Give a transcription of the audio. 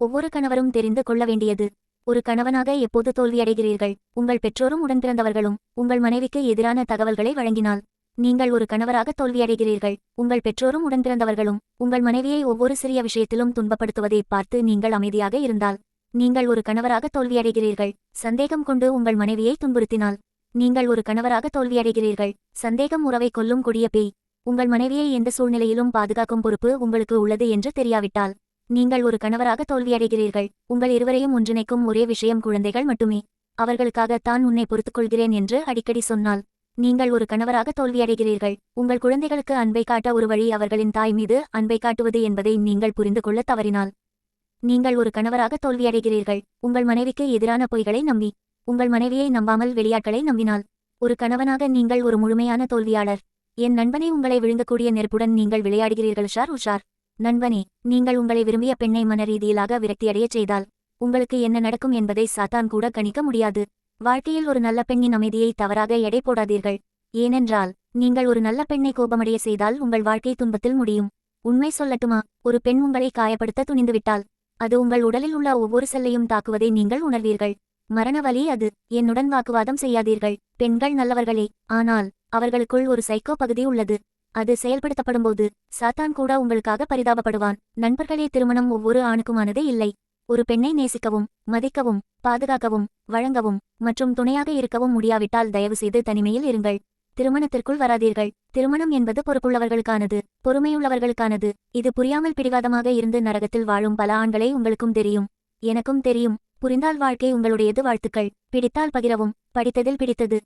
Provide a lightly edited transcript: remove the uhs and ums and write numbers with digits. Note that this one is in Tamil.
ஒவ்வொரு கணவரும் தெரிந்து கொள்ள வேண்டியது. ஒரு கணவனாக எப்போது தோல்வியடைகிறீர்கள்? உங்கள் பெற்றோரும் உடன்பிறந்தவர்களும் உங்கள் மனைவிக்கு எதிரான தகவல்களை வழங்கினால் நீங்கள் ஒரு கணவராக தோல்வியடைகிறீர்கள். உங்கள் பெற்றோரும் உடன்பிறந்தவர்களும் உங்கள் மனைவியை ஒவ்வொரு சிறிய விஷயத்திலும் துன்பப்படுத்துவதை பார்த்து நீங்கள் அமைதியாக இருந்தால் நீங்கள் ஒரு கணவராக தோல்வியடைகிறீர்கள். சந்தேகம் கொண்டு உங்கள் மனைவியை துன்புறுத்தினால் நீங்கள் ஒரு கணவராக தோல்வியடைகிறீர்கள். சந்தேகம் உறவை கொல்லும் கொடிய பேய். உங்கள் மனைவியை எந்த சூழ்நிலையிலும் பாதுகாக்கும் பொறுப்பு உங்களுக்கு உள்ளது என்று தெரியாவிட்டால் நீங்கள் ஒரு கணவராக தோல்வியடைகிறீர்கள். உங்கள் இருவரையும் ஒன்றிணைக்கும் ஒரே விஷயம் குழந்தைகள் மட்டுமே. அவர்களுக்காக தான் உன்னை பொறுத்துக்கொள்கிறேன் என்று அடிக்கடி சொன்னால் நீங்கள் ஒரு கணவராக தோல்வியடைகிறீர்கள். உங்கள் குழந்தைகளுக்கு அன்பை காட்ட ஒரு வழி அவர்களின் தாய் மீது அன்பை காட்டுவது என்பதை நீங்கள் புரிந்து கொள்ள தவறினால் நீங்கள் ஒரு கணவராக தோல்வியடைகிறீர்கள். உங்கள் மனைவிக்கு எதிரான பொய்களை நம்பி உங்கள் மனைவியை நம்பாமல் வெளியாட்களை நம்பினால் ஒரு கணவனாக நீங்கள் ஒரு முழுமையான தோல்வியாளர். என் நண்பனே, உங்களை விழுங்கக்கூடிய நெருப்புடன் நீங்கள் விளையாடுகிறீர்கள். உஷார் நண்பனே, நீங்கள் உங்களை விரும்பிய பெண்ணை மன ரீதியிலாக விரக்தியடையச் செய்தால் உங்களுக்கு என்ன நடக்கும் என்பதை சாத்தான் கூட கணிக்க முடியாது. வாழ்க்கையில் ஒரு நல்ல பெண்ணின் அமைதியை தவறாக எடை போடாதீர்கள். ஏனென்றால் நீங்கள் ஒரு நல்ல பெண்ணை கோபமடைய செய்தால் உங்கள் வாழ்க்கை துன்பத்தில் முடியும். உண்மை சொல்லட்டுமா? ஒரு பெண் உங்களை காயப்படுத்த துணிந்துவிட்டால் அது உங்கள் உடலில் உள்ள ஒவ்வொரு செல்லையும் தாக்குவதை நீங்கள் உணர்வீர்கள். மரண வலி அது. என்னுடன் வாக்குவாதம் செய்யாதீர்கள். பெண்கள் நல்லவர்களே, ஆனால் அவர்களுக்குள் ஒரு சைக்கோ பகுதி உள்ளது. அது செயல்படுத்தப்படும்போது சாத்தான் கூட உங்களுக்காக பரிதாபப்படுவான். நண்பர்களே, திருமணம் ஒவ்வொரு ஆணுக்குமானதே இல்லை. ஒரு பெண்ணை நேசிக்கவும் மதிக்கவும் பாதுகாக்கவும் வழங்கவும் மற்றும் துணையாக இருக்கவும் முடியாவிட்டால் தயவுசெய்து தனிமையில் இருங்கள். திருமணத்திற்குள் வராதீர்கள். திருமணம் என்பது பொறுப்புள்ளவர்களுக்கானது, பொறுமையுள்ளவர்களுக்கானது. இது புரியாமல் பிடிவாதமாக இருந்து நரகத்தில் வாழும் பல ஆண்களை உங்களுக்கும் தெரியும், எனக்கும் தெரியும். புரிந்தால் வாழ்க்கை உங்களுடையது. வாழ்த்துக்கள். பிடித்தால் பகிரவும். படித்ததில் பிடித்தது